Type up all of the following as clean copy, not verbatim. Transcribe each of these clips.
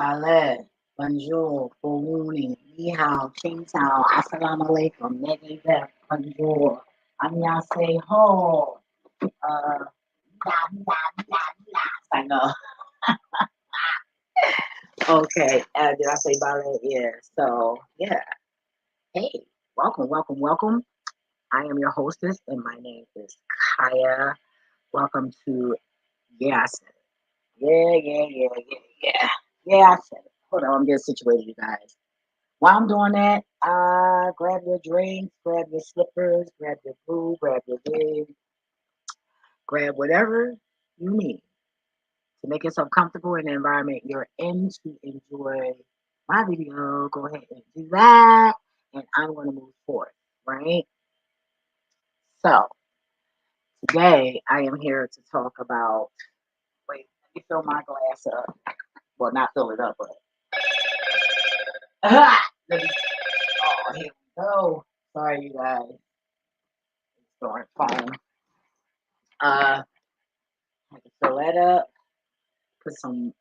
Ballet, bonjour, good morning, ni hao, ching chao, assalamu alaikum, negative, bonjour, annyeonghaseyo, I know. Okay, did I say ballet? Yeah, so, yeah. Hey, welcome. I am your hostess, and my name is Kaya. Welcome to, yeah, I said it. Yeah, I said it. Hold on, I'm getting situated, you guys. While I'm doing that, grab your drinks, grab your slippers, grab your food, grab your wig, grab whatever you need to make yourself comfortable in the environment you're in to enjoy my video. Go ahead and do that, and I'm going to move forward, right? So, today I am here to talk about, wait, let me fill my glass up. Well, not fill it up, but, let me, oh, here we go. Sorry, you guys. Start phone. I can fill that up. Put some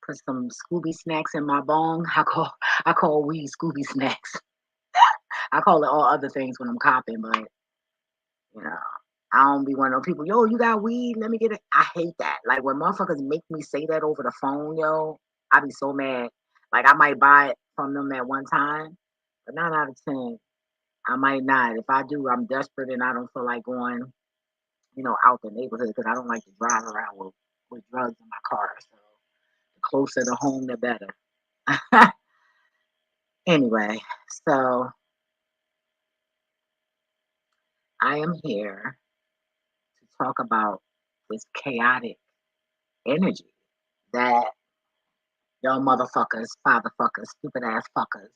Scooby snacks in my bong. I call weed Scooby snacks. I call it all other things when I'm copping, but you know, I don't be one of those people. Yo, you got weed? Let me get it. I hate that. Like when motherfuckers make me say that over the phone, yo, I be so mad. Like I might buy it from them at one time, but 9 out of 10, I might not. If I do, I'm desperate and I don't feel like going, out the neighborhood because I don't like to drive around with drugs in my car. So the closer to home, the better. Anyway, so I am here to talk about this chaotic energy that y'all motherfuckers, fatherfuckers, stupid ass fuckers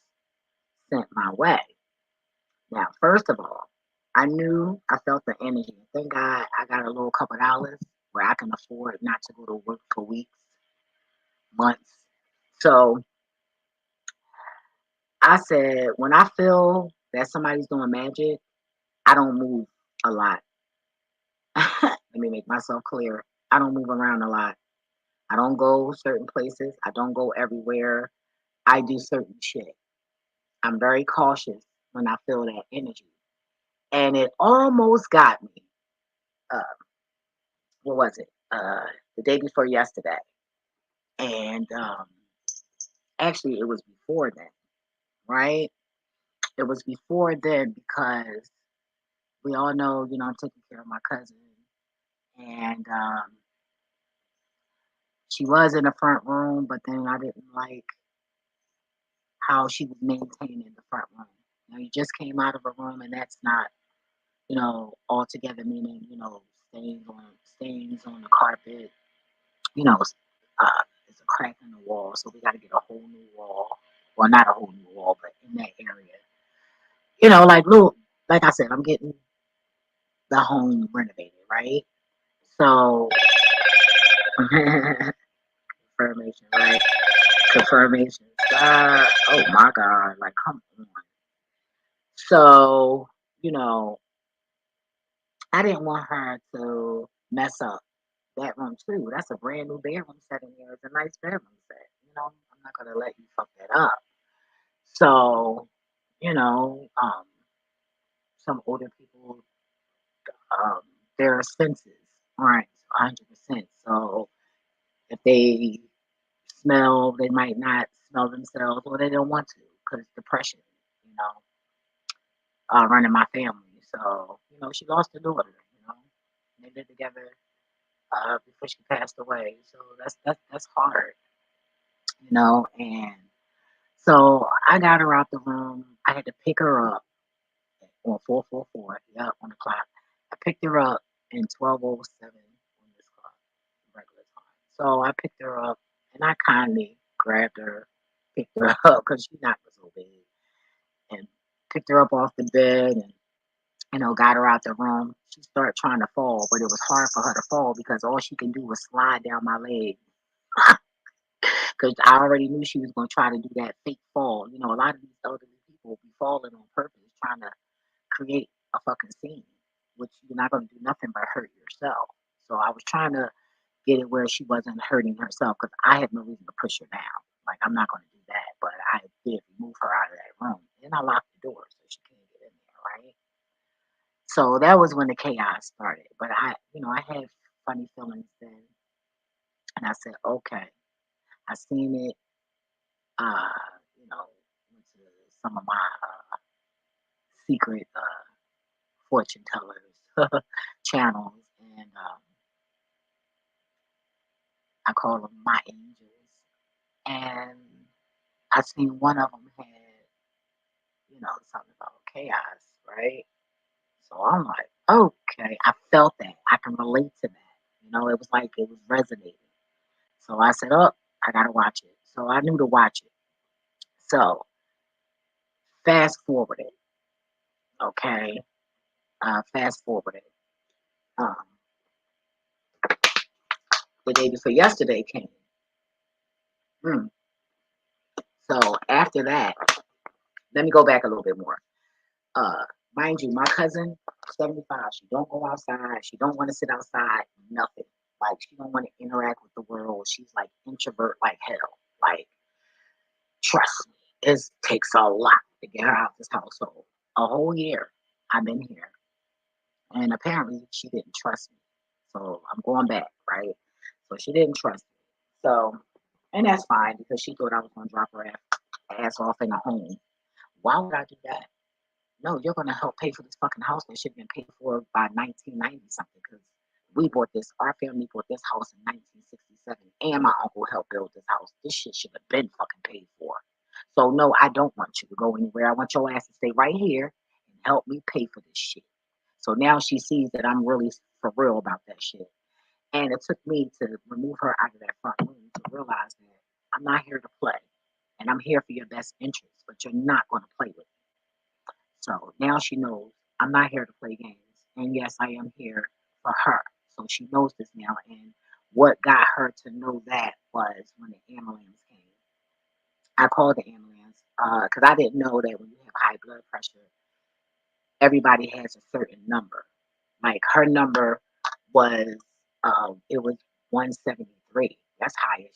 sent my way. Now, first of all, I felt the energy. Thank God I got a little couple dollars where I can afford not to go to work for weeks, months. So I said, when I feel that somebody's doing magic, I don't move a lot. Let me make myself clear. I don't move around a lot. I don't go certain places. I don't go everywhere. I do certain shit. I'm very cautious when I feel that energy. And it almost got me. Uh, what was it? The day before yesterday. And actually, it was before then, right? It was before then because we all know, I'm taking care of my cousin. And she was in the front room, but then I didn't like how she was maintaining the front room. You just came out of a room, and that's not, altogether meaning, stains on the carpet. There's a crack in the wall, so we got to get a whole new wall. Well, not a whole new wall, but in that area. Like I said, I'm getting the home renovated, right? So, confirmation, right? Confirmation. Oh my God, like come on. So, I didn't want her to mess up that room too. That's a brand new bedroom set in there. It's a nice bedroom set. I'm not gonna let you fuck that up. So, some older people, um, their senses aren't 100%. So if they smell, they might not smell themselves, or they don't want to because depression, you running my family. So, she lost her daughter, they lived together before she passed away. So that's hard, and so I got her out the room. I had to pick her up on 444, on the clock. I picked her up in 12:07 on this clock, regular time. So I picked her up and I kindly grabbed her, picked her up because she's not so big, and picked her up off the bed and got her out the room. She started trying to fall, but it was hard for her to fall because all she can do was slide down my leg. Because I already knew she was going to try to do that fake fall. A lot of these elderly people be falling on purpose, trying to create a fucking scene, which you're not going to do nothing but hurt yourself. So I was trying to get it where she wasn't hurting herself because I had no reason to push her down. I'm not going to do that. But I did remove her out of that room. Then I locked the door so she can't get in there, right? So that was when the chaos started. But I had funny feelings then. And I said, okay, I seen it, you know, went to some of my secret fortune tellers channels. And I call them my angels. And I seen one of them had, something about chaos, right? So I'm like, okay, I felt that. I can relate to that. It was like it was resonating. So I said, oh, I gotta watch it. So I knew to watch it. So fast forward it, okay? Fast forward it. Um, the day before yesterday came. Mm. So after that, let me go back a little bit more. Uh, Mind you, my cousin, 75, she don't go outside. She don't want to sit outside, nothing. Like, she don't want to interact with the world. She's like introvert like hell. Like, trust me, it takes a lot to get her out of this household. A whole year I've been here. And apparently she didn't trust me. So I'm going back, right? So she didn't trust me. So, and that's fine because she thought I was going to drop her ass off in a home. Why would I do that? No, you're going to help pay for this fucking house that should have been paid for by 1990 something because our family bought this house in 1967 and my uncle helped build this house. This shit should have been fucking paid for. So, no, I don't want you to go anywhere. I want your ass to stay right here and help me pay for this shit. So now she sees that I'm really for real about that shit. And it took me to remove her out of that front room to realize that I'm not here to play. And I'm here for your best interest, but you're not going to play with me. So now she knows I'm not here to play games. And yes, I am here for her. So she knows this now. And what got her to know that was when the ambulance came. I called the ambulance because I didn't know that when you have high blood pressure, everybody has a certain number. Like her number was, it was 173. That's high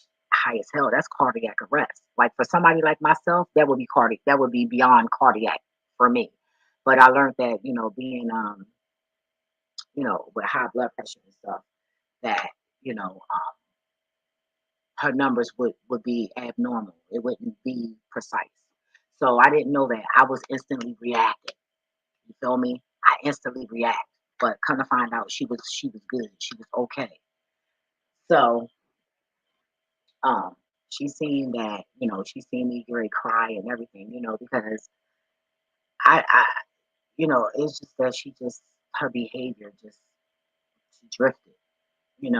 as hell. That's cardiac arrest. Like for somebody like myself, that would be cardiac. That would be beyond cardiac for me. But I learned that being with high blood pressure and stuff, that her numbers would be abnormal. It wouldn't be precise. So I didn't know that. I was instantly reacting. You feel me? I instantly react. But kind of find out she was good. She was okay. So um she seen that, she seen me great cry and everything, because I it's just that her behavior just she drifted, and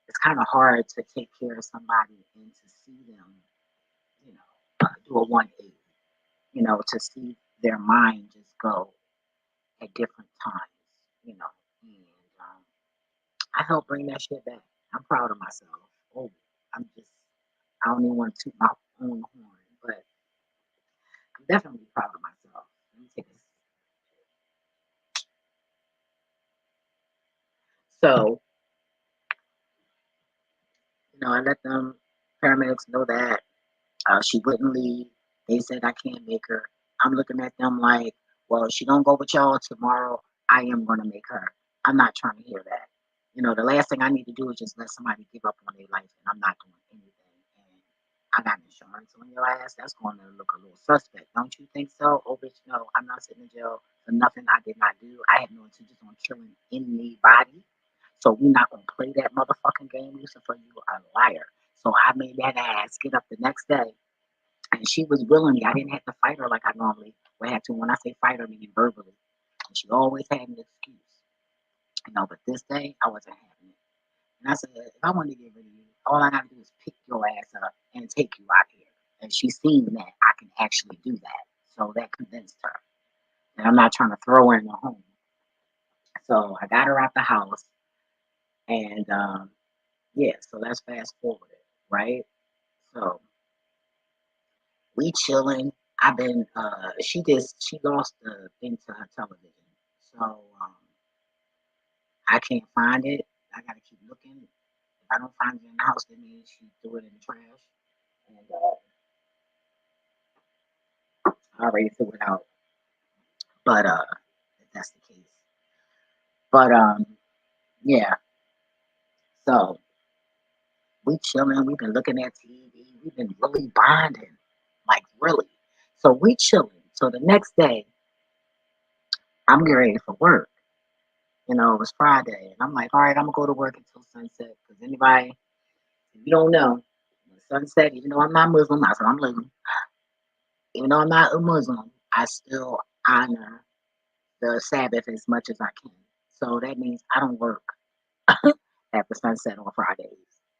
it's kind of hard to take care of somebody and to see them, do a 180, to see their mind just go at different times, you know, and I helped bring that shit back. I'm proud of myself. Oh, I'm just, I don't even want to toot my own horn, but I'm definitely proud of myself. Let me take this. So, I let them paramedics know that she wouldn't leave. They said I can't make her. I'm looking at them like, well, she don't go with y'all tomorrow. I am gonna make her. I'm not trying to hear that. The last thing I need to do is just let somebody give up on their life, and I'm not doing anything. And I got insurance on your ass. That's going to look a little suspect, don't you think so? Oh, bitch, no, I'm not sitting in jail for nothing I did not do. I had no intentions on killing anybody. So we're not gonna play that motherfucking game, Lucifer. You are a liar. So I made that ass get up the next day, and she was willingly. I didn't have to fight her like I normally would have to. When I say fight her, I mean verbally. And she always had an excuse, But this day, I wasn't having it. And I said, if I want to get rid of you, all I gotta do is pick your ass up and take you out of here. And she seen that I can actually do that, so that convinced her. And I'm not trying to throw her in the home. So I got her out the house, and yeah. So let's fast forward it, right? So we chilling. I've been she lost the thing to her television. So I can't find it. I gotta keep looking. If I don't find it in the house, that means she threw it in the trash. and I already figured out. But if that's the case. But yeah. So we chilling. We've been looking at TV. We've been really bonding, like really. So we chilling. So the next day, I'm getting ready for work. You know, it was Friday, and I'm like, all right, I'm gonna go to work until sunset. Because anybody, if you don't know, sunset. Even though I'm not Muslim, I said I'm living. Even though I'm not a Muslim, I still honor the Sabbath as much as I can. So that means I don't work after sunset on Fridays,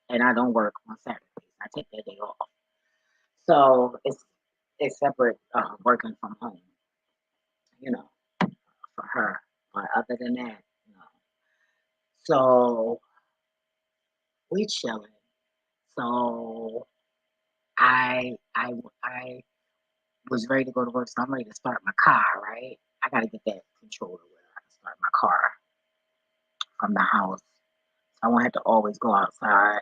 and I don't work on Saturdays. I take that day off. So it's separate working from home, you know, for her. But other than that, no. So we chilling. So I was ready to go to work, so I'm ready to start my car. Right, I got to get that controller where I can start my car from the house. So I won't have to always go outside.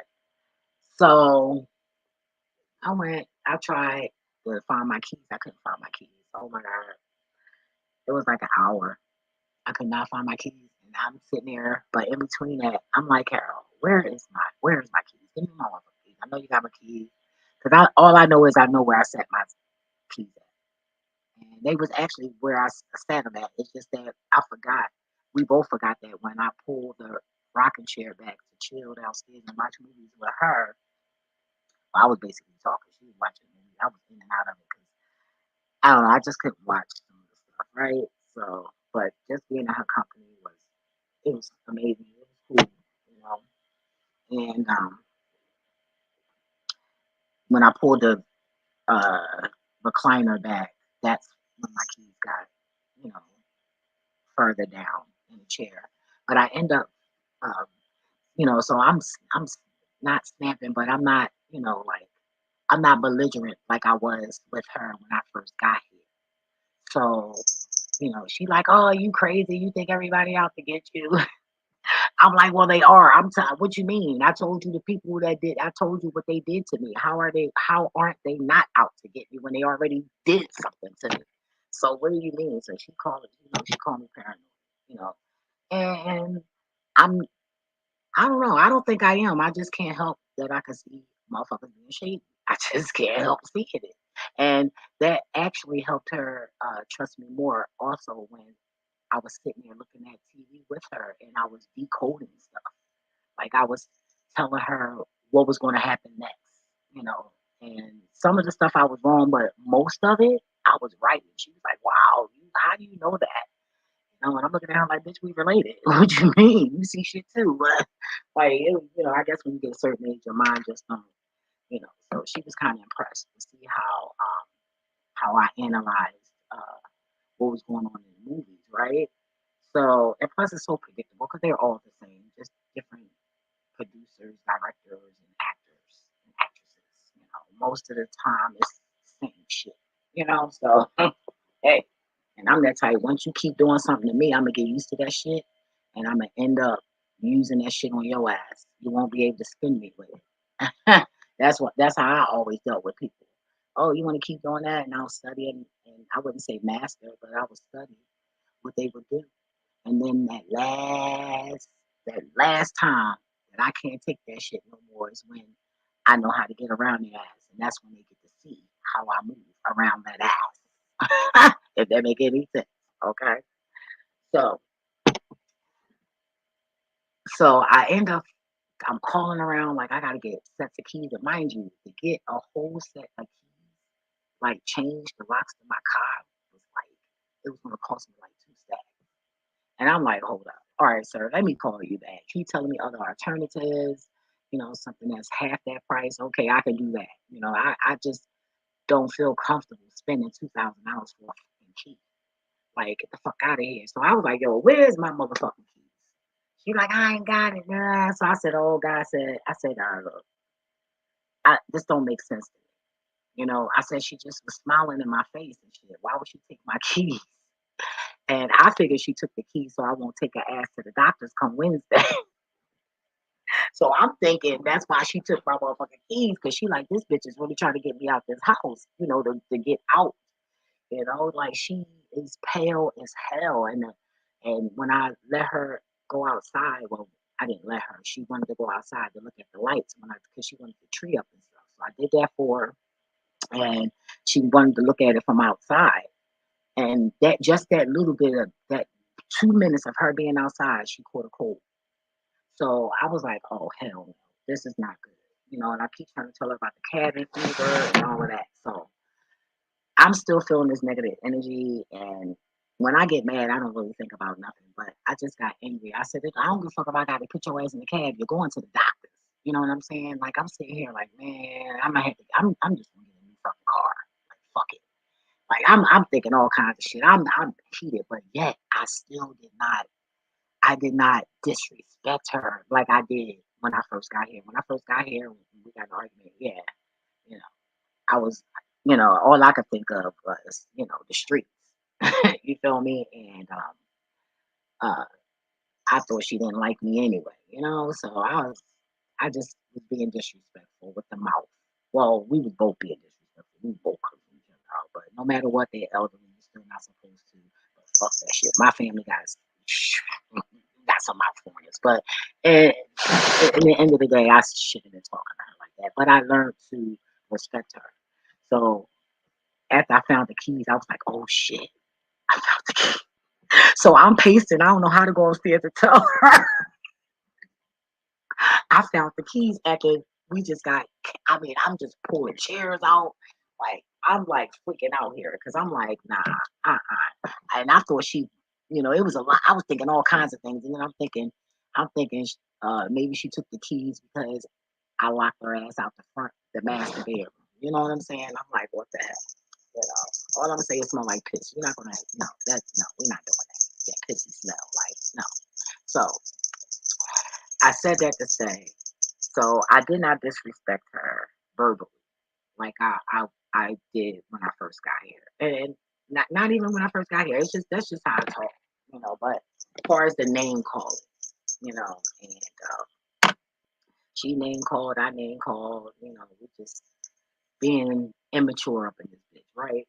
So I went. I tried to find my keys. I couldn't find my keys. Oh my god, it was like an hour. I could not find my keys, and I'm sitting there. But in between that, I'm like, Carol, where's my keys? Give me my motherfucking keys. I know you got my keys, cause all I know is I know where I set my keys at, and they was actually where I set them at. It's just that I forgot. We both forgot that when I pulled the rocking chair back to chill downstairs and watch movies with her. I was basically talking. She was watching movies. I was in and out of it because I don't know. I just couldn't watch some of the stuff, right? So, but just being in her company was amazing. It was cool, you know. And when I pulled the recliner back, that's when my keys got, you know, further down in the chair. But I end up, um, you know, so I'm not snapping, but I'm not, you know, like I'm not belligerent like I was with her when I first got here. So, you know, she like, oh, you crazy? You think everybody out to get you? I'm like, well, they are. What you mean? I told you the people that did. I told you what they did to me. How are they? How aren't they not out to get me when they already did something to me? So what do you mean? So she called it. You know, she called me paranoid. You know, and I'm. I don't know. I don't think I am. I just can't help that I can see motherfuckers being shady. I just can't help seeing it, and that actually helped her trust me more. Also, when I was sitting there looking at TV with her, and I was decoding stuff. Like I was telling her what was going to happen next, you know. And some of the stuff I was wrong, but most of it I was right. And she was like, "Wow, how do you know that?" You know, and I'm looking at her like, "Bitch, we related." What you mean? You see shit too, but like, you know, I guess when you get a certain age, your mind just don't, you know. So she was kind of impressed to see how I analyzed what was going on in the movies, right? So, and plus it's so predictable because they're all the same, just different producers, directors, and actors and actresses. You know, most of the time it's the same shit. You know, so hey, and I'm that type. Once you keep doing something to me, I'm gonna get used to that shit, and I'm gonna end up using that shit on your ass. You won't be able to spin me with it. That's how I always dealt with people. Oh, you want to keep doing that? And I'll study it, and I wouldn't say master, but I would study what they would do. And then that last time that I can't take that shit no more is when I know how to get around their ass. And that's when they get to see how I move around that ass. If that make any sense. Okay. So so I end up I'm calling around like I gotta get sets of keys. And mind you, to get a whole set of keys, like change the locks to my car was like it was gonna cost me like 2 stacks. And I'm like, hold up. All right, sir, let me call you back. He telling me other alternatives, you know, something that's half that price. Okay, I can do that. You know, I just don't feel comfortable spending $2,000 for a fucking key. Like, get the fuck out of here. So I was like, yo, where's my motherfucking keys? She like, I ain't got it. Nah. So I said, oh God, I said, look, this don't make sense to me. You know, I said she just was smiling in my face and shit. Why would she take my keys? And I figured she took the keys so I won't take her ass to the doctors come Wednesday. So I'm thinking that's why she took my motherfucking keys, because she like, this bitch is really trying to get me out this house, to get out. Like she is pale as hell. And when I let her go outside, well, I didn't let her. She wanted to go outside to look at the lights because she wanted the tree up and stuff. So I did that for her, and she wanted to look at it from outside. And that little bit of that 2 minutes of her being outside, she caught a cold. So I was like, oh hell no, this is not good. And I keep trying to tell her about the cabin fever and all of that. So I'm still feeling this negative energy. And when I get mad, I don't really think about nothing. But I just got angry. I said, I don't give a fuck if I got to put your ass in the cab. You're going to the doctors. You know what I'm saying? Like, I'm sitting here like, man, I might have to, I'm just going to get a new fucking car. Like, fuck it. Like, I'm thinking all kinds of shit. I'm heated, but yet I did not disrespect her like I did when I first got here. When I first got here, we got an argument. Yeah, you know, I was, all I could think of was, the streets. You feel me? And uh, I thought she didn't like me anyway, So I just was being disrespectful with the mouth. Well, we was both being disrespectful. We both cursing each other out. But no matter what, they're elderly. You're still not supposed to. But fuck that shit. My family got some mouth foreigners. But at the end of the day, I shouldn't have been talking to her like that. But I learned to respect her. So after I found the keys, I was like, oh shit, I found the keys. So I'm pacing. I don't know how to go upstairs to tell her. I found the keys after we just got, I'm just pulling chairs out. Like, I'm like freaking out here because I'm like, nah, And I thought it was a lot. I was thinking all kinds of things. And then I'm thinking, maybe she took the keys because I locked her ass out the front, the master bedroom. You know what I'm saying? I'm like, what the hell? All I'm gonna say is smell like piss. You're not gonna, no, we're not doing that. That pissy smell, like, no. So I said that to say, so I did not disrespect her verbally, like I did when I first got here, and not even when I first got here. It's just that's just how I talk, But as far as the name calling, and she name called, I name called, we just being immature up in this bitch, right?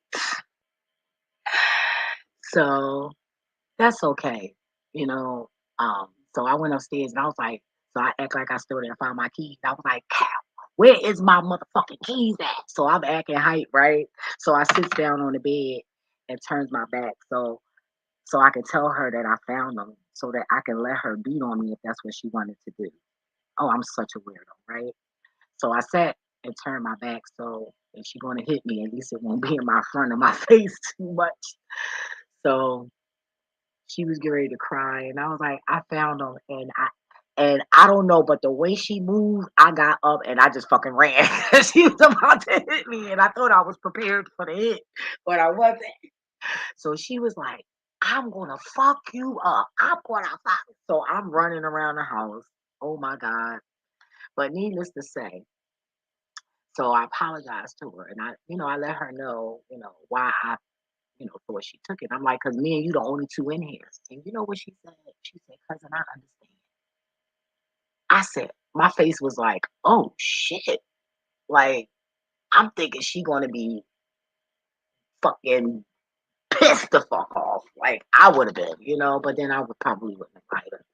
So that's okay, you know. So I went upstairs and I was like, so I act like I stood there and found my keys. I was like, Cal, where is my motherfucking keys at? So I'm acting hype, right? So I sit down on the bed and turns my back so I can tell her that I found them so that I can let her beat on me if that's what she wanted to do. Oh, I'm such a weirdo, right? So I sat and turned my back so if she's gonna hit me, at least it won't be in my front of my face too much. So she was getting ready to cry, and I was like, I found them, and I don't know, but the way she moved, I got up and I just fucking ran. She was about to hit me, and I thought I was prepared for the hit, but I wasn't. So she was like, I'm gonna fuck you up. I'm gonna fuck. So I'm running around the house. Oh my God. But needless to say, so I apologized to her and I let her know, why I thought she took it. I'm like, because me and you the only two in here. And you know what she said? She said, cousin, I understand. I said, my face was like, oh shit. Like, I'm thinking she gonna be fucking pissed the fuck off. Like I would have been, but then I would probably wouldn't have liked her.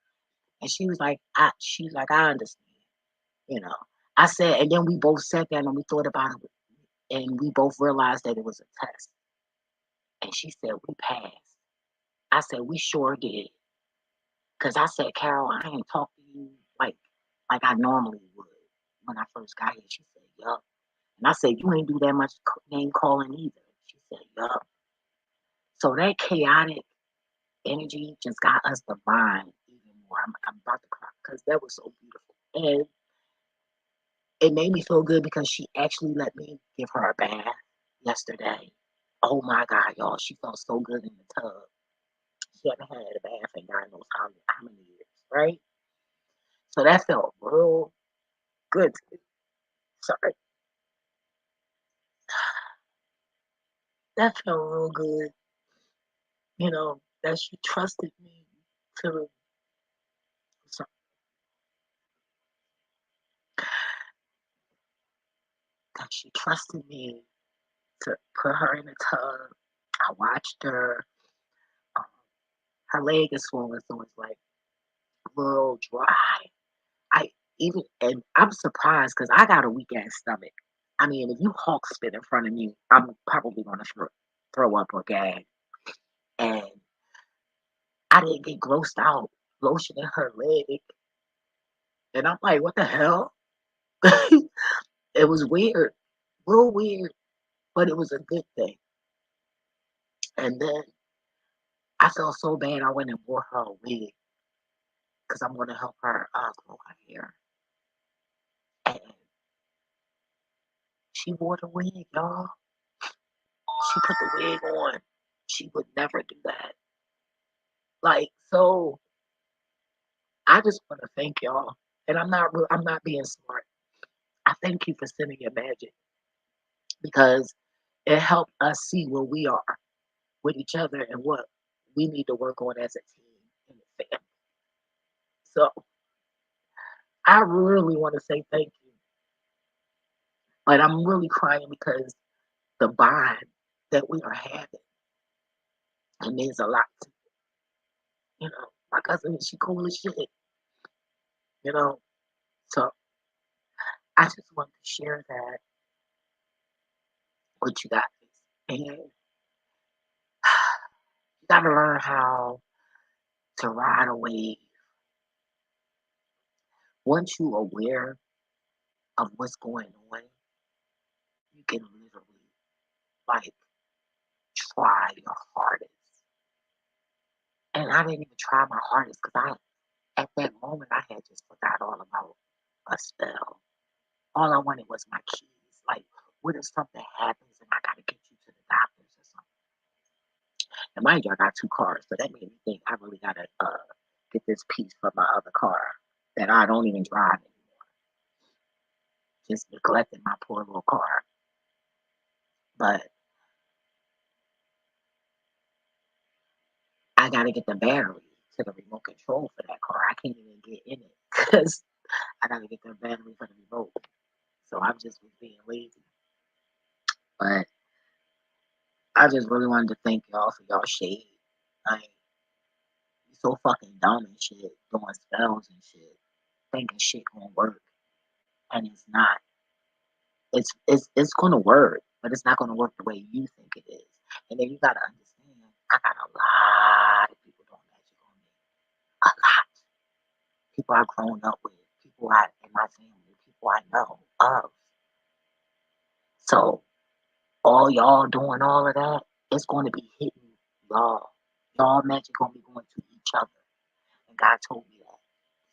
And she's like, I understand, you know. I said, and then we both sat down and we thought about it and we both realized that it was a test. And she said, we passed. I said, we sure did. Cause I said, Carol, I ain't talk to you like I normally would when I first got here. She said, yup. And I said, you ain't do that much name calling either. She said, yup. So that chaotic energy just got us to bond even more. I'm about to cry because that was so beautiful. And it made me feel good because she actually let me give her a bath yesterday. Oh my God, y'all. She felt so good in the tub. She hadn't had a bath in God knows how many years, right? So that felt real good. Sorry. That felt real good, that she trusted me to. So And she trusted me to put her in the tub. I watched her. Um, her leg is swollen, so it's like a little dry. And I'm surprised because I got a weak ass stomach. I mean, if you hawk spit in front of me, I'm probably gonna throw up or gag. And I didn't get grossed out, lotion in her leg, and I'm like, what the hell? It was weird, real weird, but it was a good thing. And then I felt so bad, I went and bought her a wig because I'm gonna help her grow her hair. And she wore the wig, y'all. She put the wig on. She would never do that. Like, so I just want to thank y'all. And I'm not being smart. I thank you for sending your magic because it helped us see where we are with each other and what we need to work on as a team in the family. So I really want to say thank you. But I'm really crying because the bond that we are having, it means a lot to me. My cousin, she cool as shit, you know. So I just wanted to share that with you guys. And you gotta learn how to ride a wave. Once you're aware of what's going on, you can literally like try your hardest. And I didn't even try my hardest because at that moment I had just forgot all about a spell. All I wanted was my keys. Like, what if something happens and I gotta get you to the doctors or something? And mind you, I got 2 cars, so that made me think I really gotta get this piece from my other car that I don't even drive anymore. Just neglecting my poor little car. But I gotta get the battery to the remote control for that car. I can't even get in it because I gotta get the battery for the remote. So I'm just being lazy. But I just really wanted to thank y'all for y'all shade. Like, you so fucking dumb and shit, doing spells and shit, thinking shit gonna work, and it's not. It's gonna work, but it's not gonna work the way you think it is. And then you gotta understand, I got a lot of people doing magic on me. A lot. People I've grown up with, people in my family, people I know of. So all y'all doing all of that, it's gonna be hitting y'all. Y'all magic gonna be going to each other. And God told me that.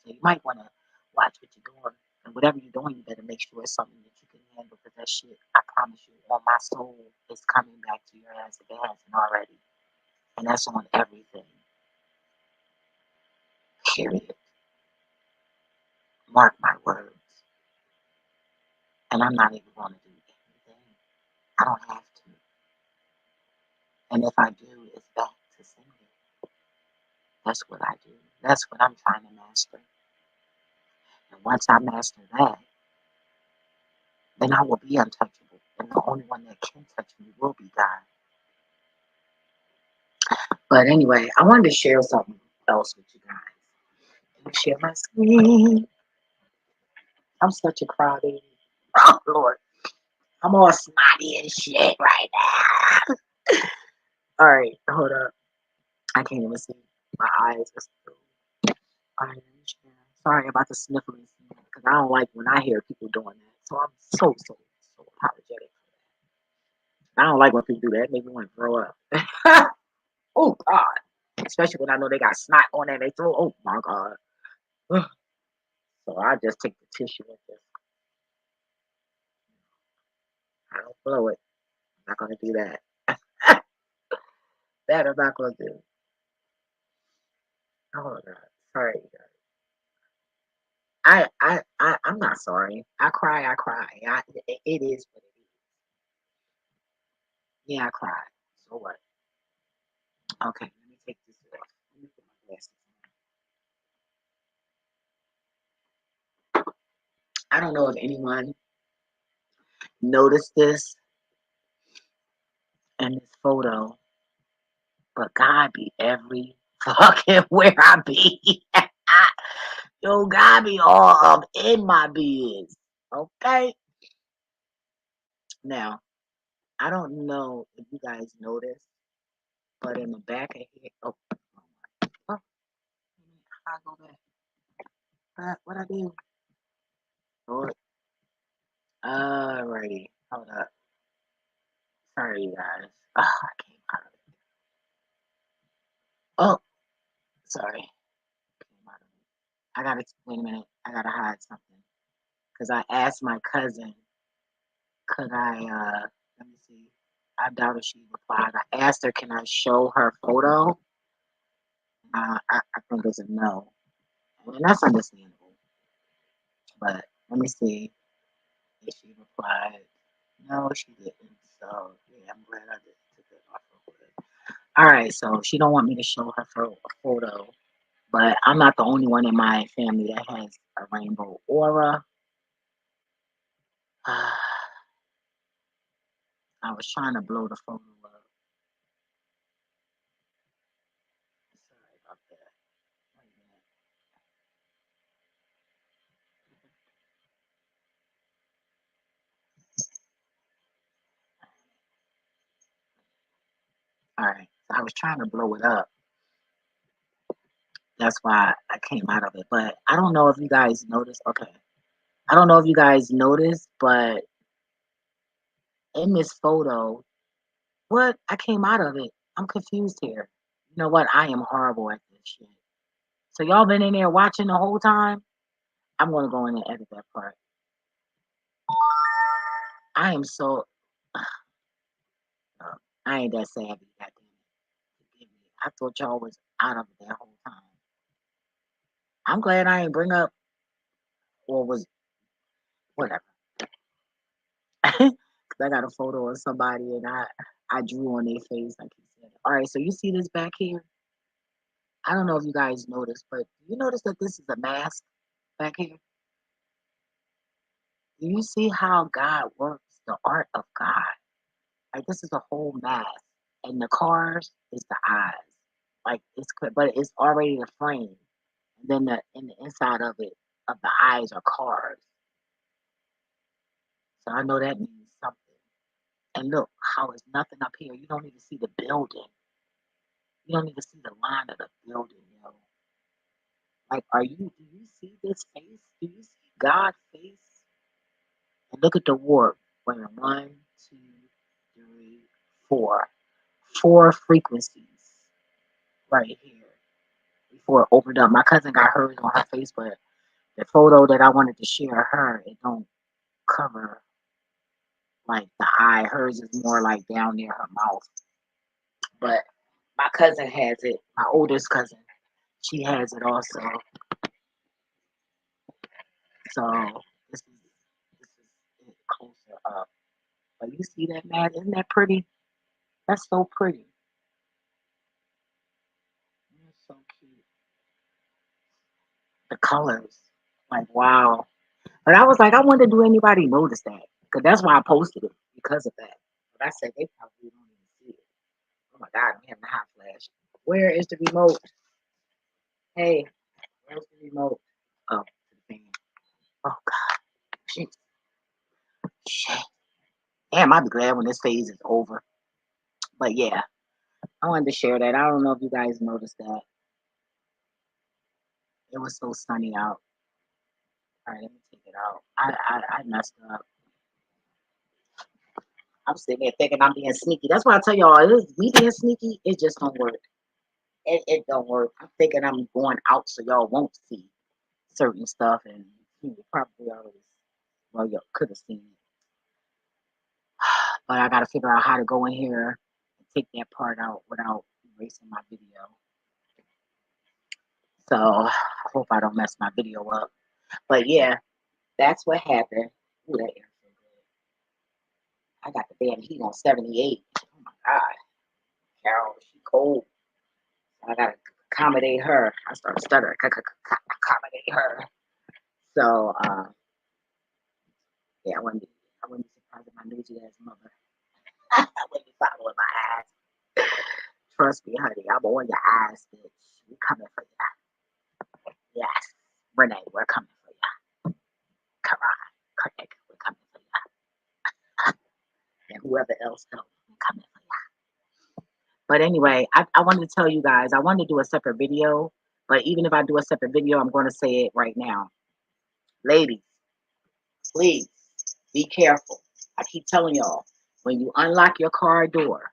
So you might wanna watch what you're doing. And whatever you're doing, you better make sure it's something that you can handle because that shit, I promise you, on my soul, is coming back to your ass if it hasn't already. And that's on everything. Period. Mark my words. And I'm not even gonna do anything. I don't have to. And if I do, it's back to singing. That's what I do. That's what I'm trying to master. And once I master that, then I will be untouchable. And the only one that can touch me will be God. But anyway, I wanted to share something else with you guys. Let me share my screen. I'm such a crybaby. Oh, Lord. I'm all snotty and shit right now. All right, hold up. I can't even see. My eyes are still. All right, let me share. Sorry about the sniffling because I don't like when I hear people doing that. So I'm so apologetic for that. I don't like when people do that. It makes me want to throw up. Oh, God. Especially when I know they got snot on there and they throw. Oh, my God. So I just take the tissue and just, I don't blow it. I'm not going to do that. That I'm not going to do. Oh, my God. Sorry, guys. I'm not sorry. I cry. It is what it is. Yeah, I cried. So what? Okay, let me take this off. Let me put my glasses on. I don't know if anyone noticed this in this photo, but God be every fucking where I be. Yo, God be all up in my biz. Okay? Now, I don't know if you guys noticed, but in the back of here, oh, I go back. What I do? Lord. Alrighty, hold up. Sorry, you guys. I came out of it. Oh, sorry. Came out of it. I gotta wait a minute. I gotta hide something because I asked my cousin, could I? Let me see. I doubt if she replied. I asked her, can I show her photo? I think it's a no, and that's understandable. But let me see if she replied. No, she didn't. So yeah, I'm glad I did took it off real quick. All right, so she don't want me to show her photo, but I'm not the only one in my family that has a rainbow aura. I was trying to blow the photo up. Sorry about that. Wait a minute. All right, so I was trying to blow it up. That's why I came out of it. But I don't know if you guys noticed. Okay, I don't know if you guys noticed, but in this photo, what I came out of it, I'm confused here. You know what? I am horrible at this shit. So y'all been in there watching the whole time? I'm gonna go in and edit that part. I am so I ain't that savvy. Goddamn it. Forgive me. I thought y'all was out of it that whole time. I'm glad I ain't bring up or was whatever. Cause I got a photo of somebody and I drew on their face like he said. All right, so you see this back here? I don't know if you guys noticed, but you notice that this is a mask back here? Do you see how God works? The art of God. Like this is a whole mask, and the cars is the eyes. Like it's but it's already a frame. And then in the inside of it, of the eyes are cars. So I know that means something. And look how it's nothing up here. You don't even see the building. You don't even see the line of the building, yo. Like, do you see this face? Do you see God's face? And look at the warp. Wait, 1, 2, 3, 4. 4 frequencies right here. Before it opened up. My cousin got hers on her face, but the photo that I wanted to share her, it don't cover like the eye. Hers is more like down near her mouth. But my cousin has it. My oldest cousin, she has it also. So this is it closer up. But you see that, man? Isn't that pretty? That's so pretty. That's so cute. The colors, like wow. But I was like, I wonder, do anybody notice that? Because that's why I posted it because of that. But I said they probably don't even see it. Oh my God, we have a hot flash. Where is the remote? Hey, where's the remote? Oh, the fan. Oh God, shit, shit. Damn, I'll be glad when this phase is over. But yeah, I wanted to share that. I don't know if you guys noticed that. It was so sunny out. All right, let me take it out. I messed up. I'm sitting there thinking I'm being sneaky. That's why I tell y'all, me being sneaky, it just don't work. It don't work. I'm thinking I'm going out so y'all won't see certain stuff, and you probably already, well, you could have seen it. But I got to figure out how to go in here and take that part out without erasing my video. So I hope I don't mess my video up. But yeah, that's what happened. Ooh, that air so good. I got the damn heat on 78. Oh my God. Carol, she cold. I got to accommodate her. I started stuttering. Accommodate her. So, yeah, I wouldn't be surprised if my newsy ass mother. When you following my ass. Trust me, honey, I'm on your ass, bitch. We coming for you. Yes. Renee, we're coming for you. Come on. Craig, we're coming for you. And whoever else knows, we're coming for you. But anyway, I wanted to tell you guys, I wanted to do a separate video. But even if I do a separate video, I'm going to say it right now. Ladies, please be careful. I keep telling y'all, when you unlock your car door,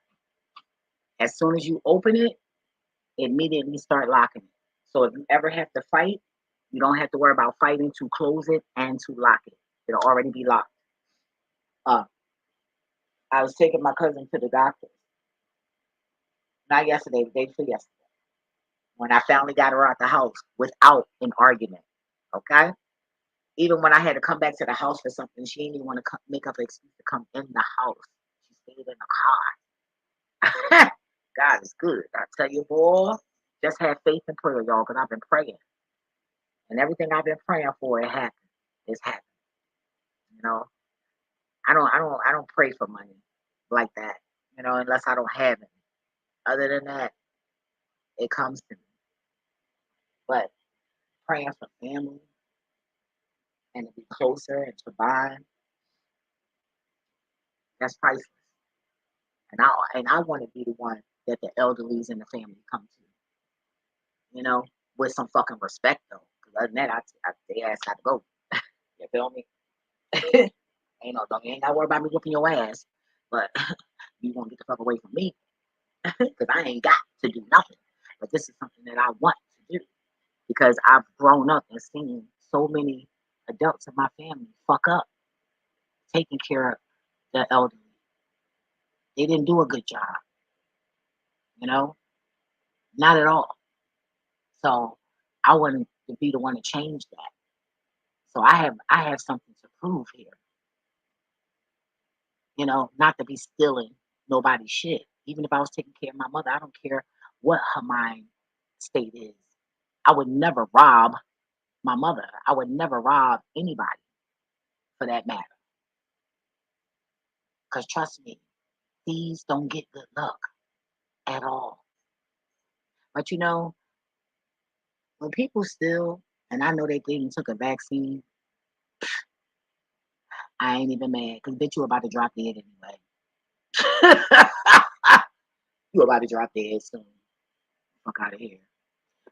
as soon as you open it, immediately start locking it. So if you ever have to fight, you don't have to worry about fighting to close it and to lock it. It'll already be locked. I was taking my cousin to the doctor. Not yesterday, the day before yesterday. When I finally got her out the house without an argument. Okay? Even when I had to come back to the house for something, she didn't even want to make up an excuse to come in the house. She stayed in the car. God is good. I tell you, boy, just have faith and prayer, y'all, because I've been praying. And everything I've been praying for, it happened. It's happened. You know? I don't pray for money like that, you know, unless I don't have it. Other than that, it comes to me. But praying for family and to be closer and to bond, that's priceless. And I want to be the one that the elderlies in the family come to, you know, with some fucking respect though. Because other than that, they ass got to go. You feel me? You ain't got to worry about me whooping your ass, but you won't get the fuck away from me because I ain't got to do nothing. But this is something that I want to do because I've grown up and seen so many adults in my family fuck up taking care of the elderly. They didn't do a good job, you know, not at all. So I wanted to be the one to change that. So I have something to prove here, you know, not to be stealing nobody's shit. Even if I was taking care of my mother, I don't care what her mind state is. I would never rob my mother. I would never rob anybody for that matter. Because trust me, thieves don't get good luck at all. But you know, when people steal, and I know they didn't took a vaccine, I ain't even mad. Because bitch, you about to drop dead anyway. You about to drop dead soon. Fuck out of here.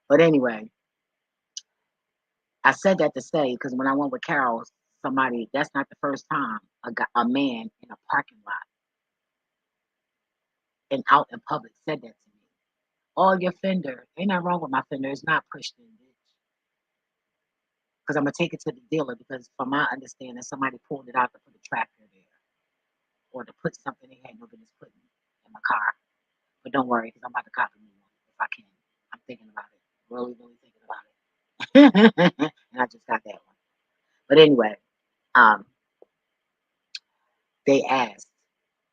But anyway, I said that to say, because when I went with Carol, that's not the first time a man in a parking lot and out in public said that to me. Oh, your fender. Ain't nothing wrong with my fender. It's not pushed in, bitch. Because I'm going to take it to the dealer because from my understanding, somebody pulled it out to put a tractor there. Or to put something they had no business putting in my car. But don't worry, because I'm about to copy a new one if I can. I'm thinking about it. Really, really thinking about it. And I just got that one. But anyway, they asked,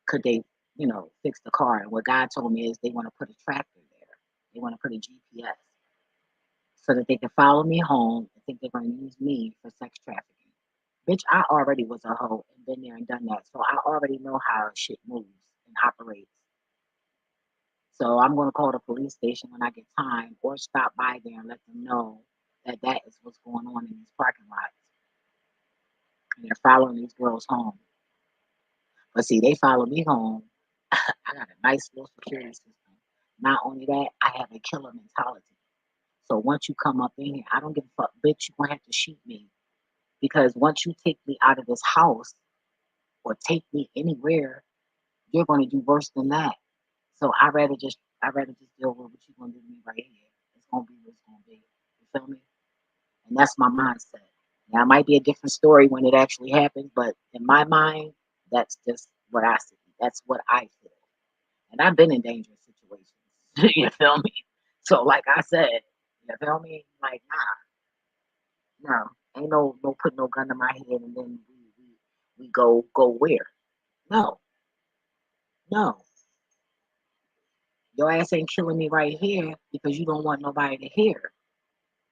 could they, you know, fix the car? And what God told me is they want to put a tractor there. They want to put a GPS so that they can follow me home and think they're going to use me for sex trafficking. Bitch, I already was a hoe and been there and done that. So I already know how shit moves and operates. So I'm going to call the police station when I get time or stop by there and let them know that that is what's going on in these parking lots. And they're following these girls home. But see, they follow me home. I got a nice little security system. Not only that, I have a killer mentality. So once you come up in here, I don't give a fuck, bitch, you're going to have to shoot me. Because once you take me out of this house or take me anywhere, you're going to do worse than that. So I'd rather just deal with what you're going to do to me right here. It's going to be what it's going to be. You feel me? And that's my mindset. Now, it might be a different story when it actually happens, but in my mind, that's just what I see. That's what I feel. And I've been in dangerous situations. You feel me? So, like I said, you feel me? Like, no, ain't no put no gun to my head and then we go where? No, no. Your ass ain't killing me right here because you don't want nobody to hear.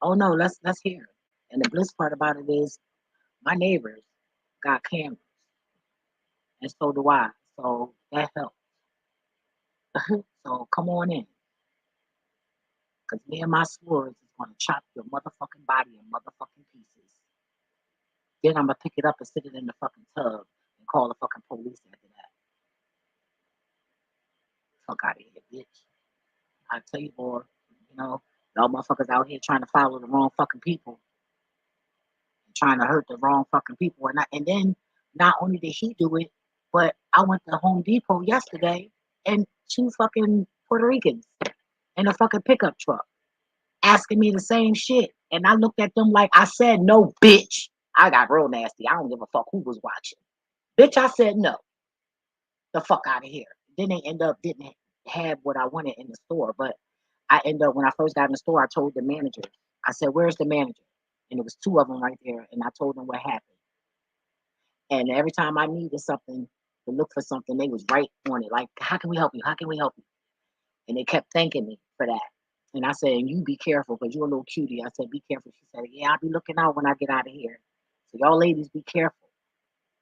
Oh no, let's hear. And the bliss part about it is my neighbors got cameras. and so do I. So that helps. So come on in, cause me and my swords is gonna chop your motherfucking body in motherfucking pieces. Then I'm gonna pick it up and sit it in the fucking tub and call the fucking police after that. Fuck out of here, bitch. I tell you, boy, you know, y'all motherfuckers out here trying to follow the wrong fucking people, and trying to hurt the wrong fucking people. And then not only did he do it, but I went to Home Depot yesterday and two fucking Puerto Ricans in a fucking pickup truck asking me the same shit. And I looked at them like I said, no, bitch. I got real nasty. I don't give a fuck who was watching. Bitch, I said no. The fuck out of here. Then they end up didn't have what I wanted in the store. But I end up when I first got in the store, I told the manager, I said, where's the manager? And it was two of them right there, and I told them what happened. And every time I needed something to look for something, they was right on it. Like, how can we help you? How can we help you? And they kept thanking me for that. And I said, and you be careful because you're a little cutie. I said, be careful. She said, yeah, I'll be looking out when I get out of here. So y'all ladies be careful.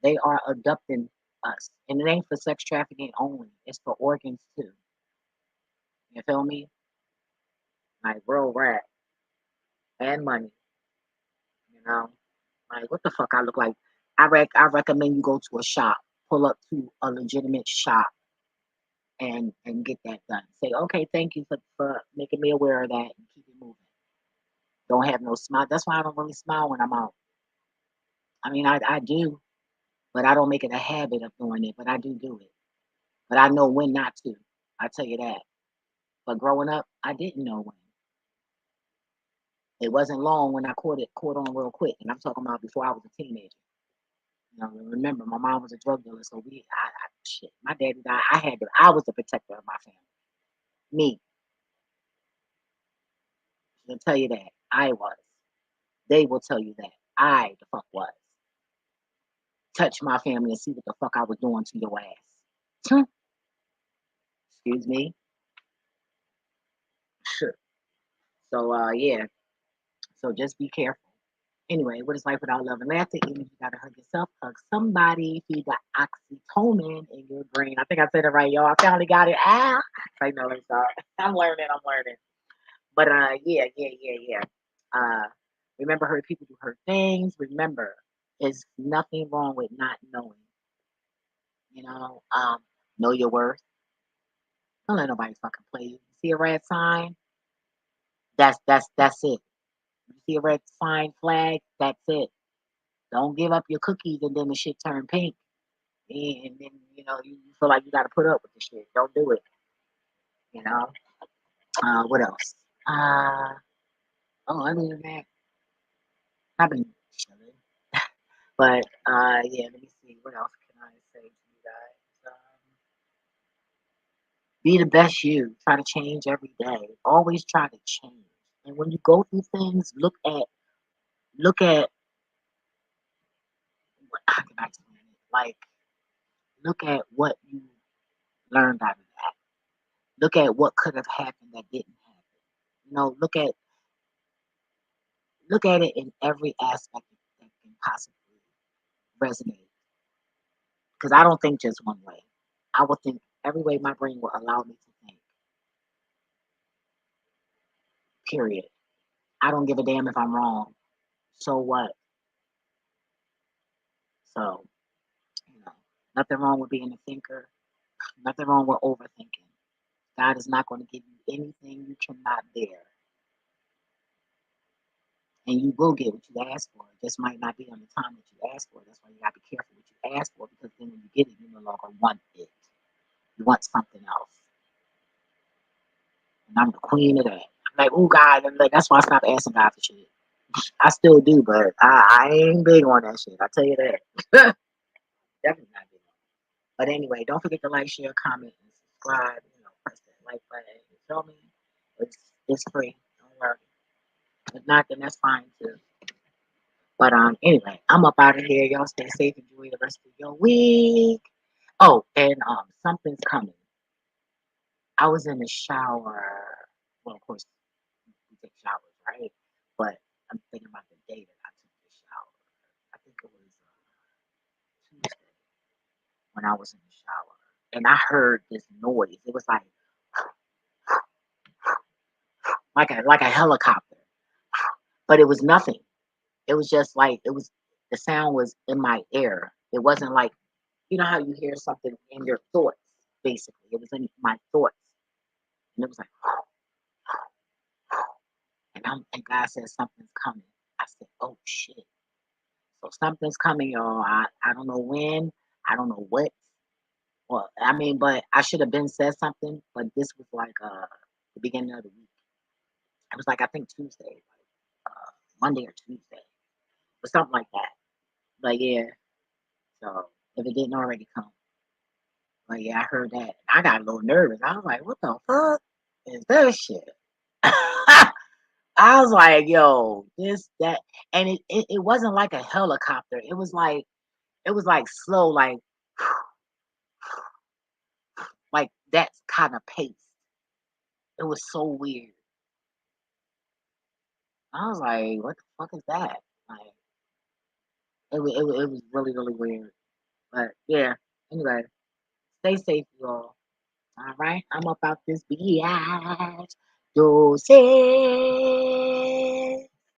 They are abducting us. And it ain't for sex trafficking only. It's for organs too. You feel me? Like real rat and money. You know? Like what the fuck I look like? I recommend you go to a shop, pull up to a legitimate shop and get that done. Say, okay, thank you for making me aware of that and keep it moving. Don't have no smile. That's why I don't really smile when I'm out. I mean, I do, but I don't make it a habit of doing it. But I do it. But I know when not to. I tell you that. But growing up, I didn't know when. It wasn't long when I caught on real quick, and I'm talking about before I was a teenager. You know, remember my mom was a drug dealer, so shit. My daddy died. I was the protector of my family. Me, they'll tell you that I was. They will tell you that I the fuck was. Touch my family and see what the fuck I was doing to your ass. Excuse me. Sure. So yeah. So just be careful. Anyway, what is life without love and laughter? Even if you gotta hug yourself, hug somebody, feed the oxytocin in your brain. I think I said it right, y'all. I finally got it. Ah, I know it's I'm learning. I'm learning. But yeah. Remember, hurt people do hurt things. Remember, there's nothing wrong with not knowing. You know your worth. Don't let nobody fucking play you. See a red sign? That's it. You see a red sign flag? That's it. Don't give up your cookies and then the shit turn pink. And then you feel like you got to put up with the shit. Don't do it. You know. What else? Uh other than that, I've been chilling. But yeah, let me see. What else can I say to you guys? Be the best you. Try to change every day. Always try to change. And when you go through things, look at how can I explain it? Like look at what you learned out of that. Look at what could have happened that didn't happen. Look at it in every aspect that can possibly resonate. Because I don't think just one way. I will think every way my brain will allow me to think. Period. I don't give a damn if I'm wrong. So what? So, you know, nothing wrong with being a thinker. Nothing wrong with overthinking. God is not going to give you anything you cannot bear. And you will get what you ask for. It just might not be on the time that you ask for. That's why you gotta be careful what you ask for because then when you get it, you no longer want it. You want something else. And I'm the queen of that. I'm like, oh God, and like that's why I stopped asking God for shit. I still do, but I ain't big on that shit. I tell you that. Definitely not big on it. But anyway, don't forget to like, share, comment, and subscribe. Press that like button. You feel me? It's free. Don't worry. If not, then that's fine too. But anyway, I'm up out of here. Y'all stay safe. Enjoy the rest of your week. Oh, and something's coming. I was in the shower. Well, of course, we take showers, right? But I'm thinking about the day that I took the shower. I think it was Tuesday. when I was in the shower, and I heard this noise. It was like a helicopter, but it was nothing. It was just like the sound was in my ear. It wasn't like, you know how you hear something in your thoughts, basically. It was in my thoughts. And it was like, and God said something's coming. I said, oh shit. So something's coming, y'all. I don't know when. I don't know what. Well, I mean, but I should have been said something. But this was like the beginning of the week. It was like I think Tuesday, like Monday or Tuesday, or something like that. But yeah, so if it didn't already come, but yeah, I heard that. I got a little nervous. I was like, what the fuck is that shit? I was like, yo, this, that, and it wasn't like a helicopter. It was like slow, like that kind of pace. It was so weird. I was like, what the fuck is that? Like, it was really, really weird. But yeah, anyway, stay safe, y'all. All right, I'm about this bitch. Yo, say.